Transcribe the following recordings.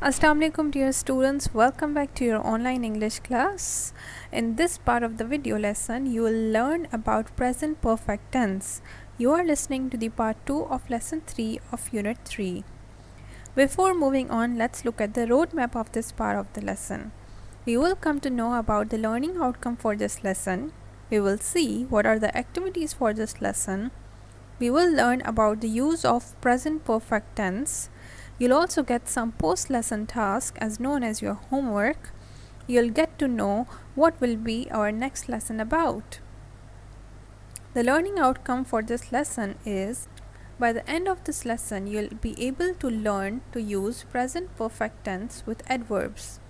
Assalamu alaikum dear students, welcome back to your online English class. In this part of the video lesson, you will learn about present perfect tense. You are listening to the part 2 of lesson 3 of unit 3. Before moving on, let's look at the roadmap of this part of the lesson. We will come to know about the learning outcome for this lesson. We will see what are the activities for this lesson. We will learn about the use of present perfect tense. You'll also get some post-lesson tasks as known as your homework. You'll get to know what will be our next lesson about. The learning outcome for this lesson is, by the end of this lesson, you'll be able to learn to use present perfect tense with adverbs.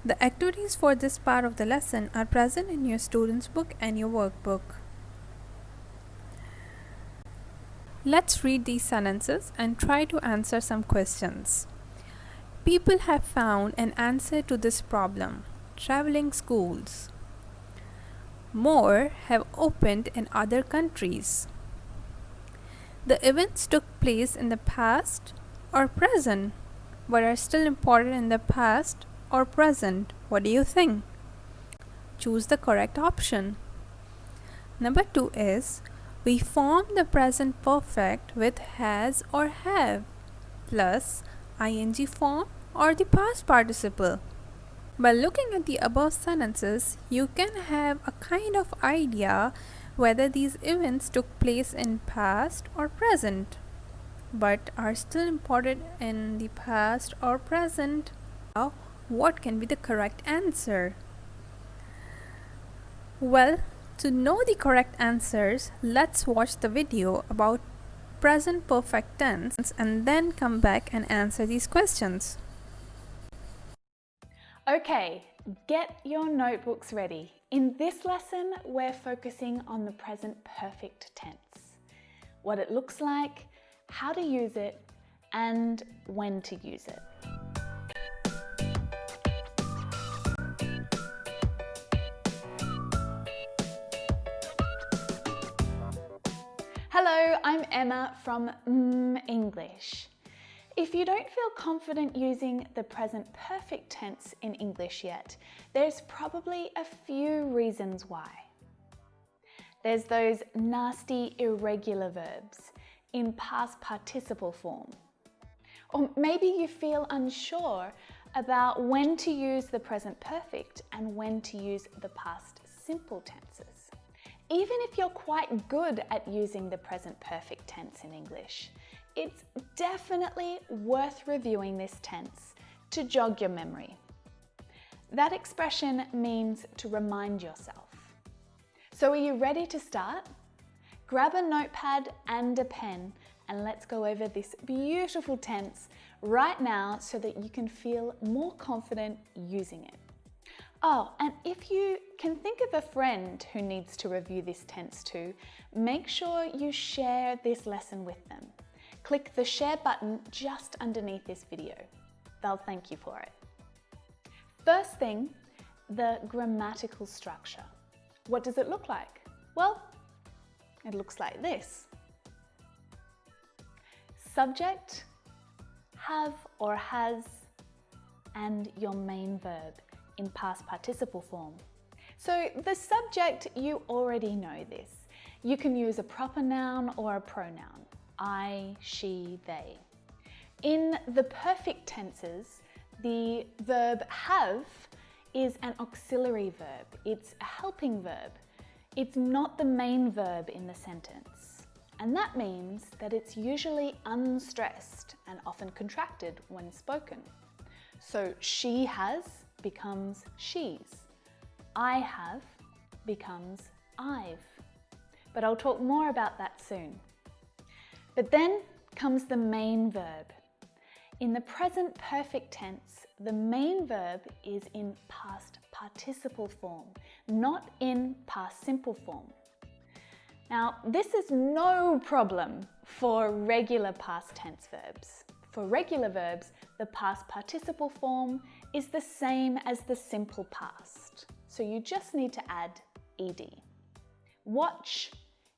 The activities for this part of the lesson are present in your student's book and your workbook. Let's read these sentences and try to answer some questions. People have found an answer to this problem. Traveling schools. More have opened in other countries. The events took place in the past or present, but are still important in the past or present. What do you think? Choose the correct option. Number 2 is, we form the present perfect with has or have plus ing form or the past participle. By looking at the above sentences, you can have a kind of idea whether these events took place in past or present, but are still important in the past or present. Now, what can be the correct answer? Well, to know the correct answers, let's watch the video about present perfect tense and then come back and answer these questions. Okay, get your notebooks ready. In this lesson, we're focusing on the present perfect tense. What it looks like, how to use it, and when to use it. Hello, I'm Emma from English. If you don't feel confident using the present perfect tense in English yet, there's probably a few reasons why. There's those nasty irregular verbs in past participle form. Or maybe you feel unsure about when to use the present perfect and when to use the past simple tenses. Even if you're quite good at using the present perfect tense in English, it's definitely worth reviewing this tense to jog your memory. That expression means to remind yourself. So are you ready to start? Grab a notepad and a pen and let's go over this beautiful tense right now so that you can feel more confident using it. Oh, and if you can think of a friend who needs to review this tense too, make sure you share this lesson with them. Click the share button just underneath this video. They'll thank you for it. First thing, the grammatical structure. What does it look like? Well, it looks like this. Subject, have or has, and your main verb in past participle form. So the subject, you already know this. You can use a proper noun or a pronoun. I, she, they. In the perfect tenses, the verb have is an auxiliary verb. It's a helping verb. It's not the main verb in the sentence. And that means that it's usually unstressed and often contracted when spoken. So she has becomes she's. I have becomes I've. But I'll talk more about that soon. But then comes the main verb. In the present perfect tense, the main verb is in past participle form, not in past simple form. Now, this is no problem for regular past tense verbs. For regular verbs, the past participle form is the same as the simple past. So you just need to add ed. Watch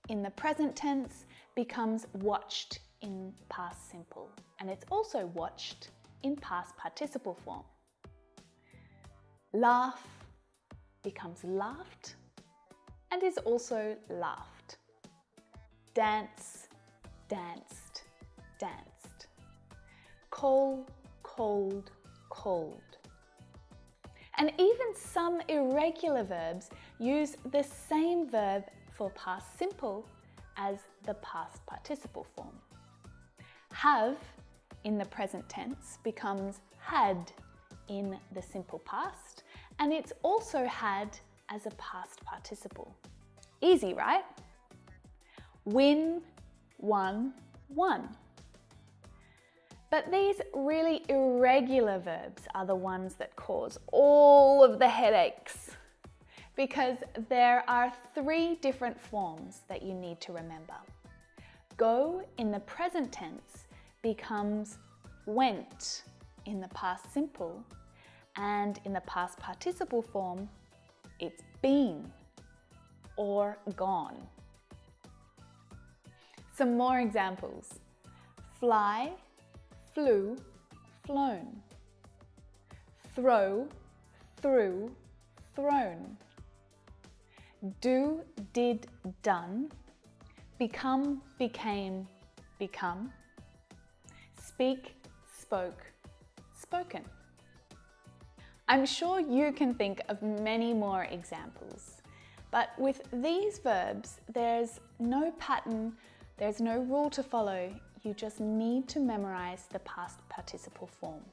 in the present tense becomes watched in past simple, and it's also watched in past participle form. Laugh becomes laughed and is also laughed. Dance, danced, danced. Call, called, called. And even some irregular verbs use the same verb for past simple as the past participle form. Have in the present tense becomes had in the simple past, and it's also had as a past participle. Easy, right? Win, won, won. But these really irregular verbs are the ones that cause all of the headaches, because there are 3 different forms that you need to remember. Go in the present tense becomes went in the past simple, and in the past participle form, it's been or gone. Some more examples. Fly, flew, flown. Throw, threw, thrown. Do, did, done. Become, became, become. Speak, spoke, spoken. I'm sure you can think of many more examples, but with these verbs, there's no pattern, there's no rule to follow. You just need to memorize the past participle form.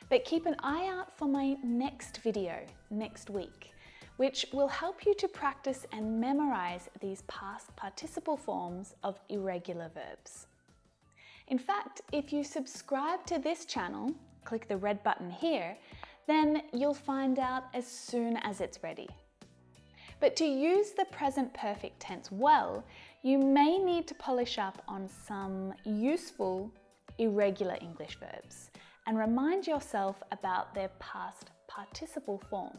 But keep an eye out for my next video next week, which will help you to practice and memorize these past participle forms of irregular verbs. In fact, if you subscribe to this channel, click the red button here, then you'll find out as soon as it's ready. But to use the present perfect tense well, you may need to polish up on some useful irregular English verbs and remind yourself about their past participle form.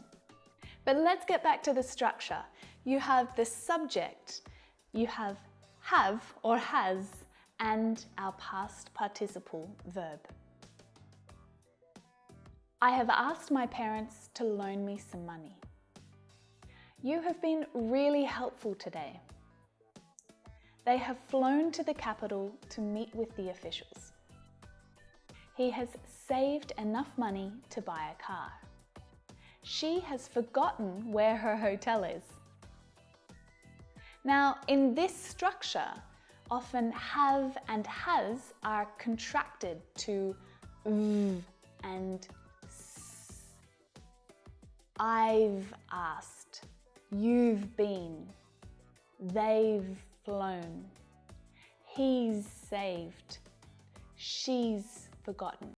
But let's get back to the structure. You have the subject, you have or has, and our past participle verb. I have asked my parents to loan me some money. You have been really helpful today. They have flown to the capital to meet with the officials. He has saved enough money to buy a car. She has forgotten where her hotel is. Now, in this structure, often have and has are contracted to v and s. I've asked, you've been, they've flown, he's saved, she's forgotten.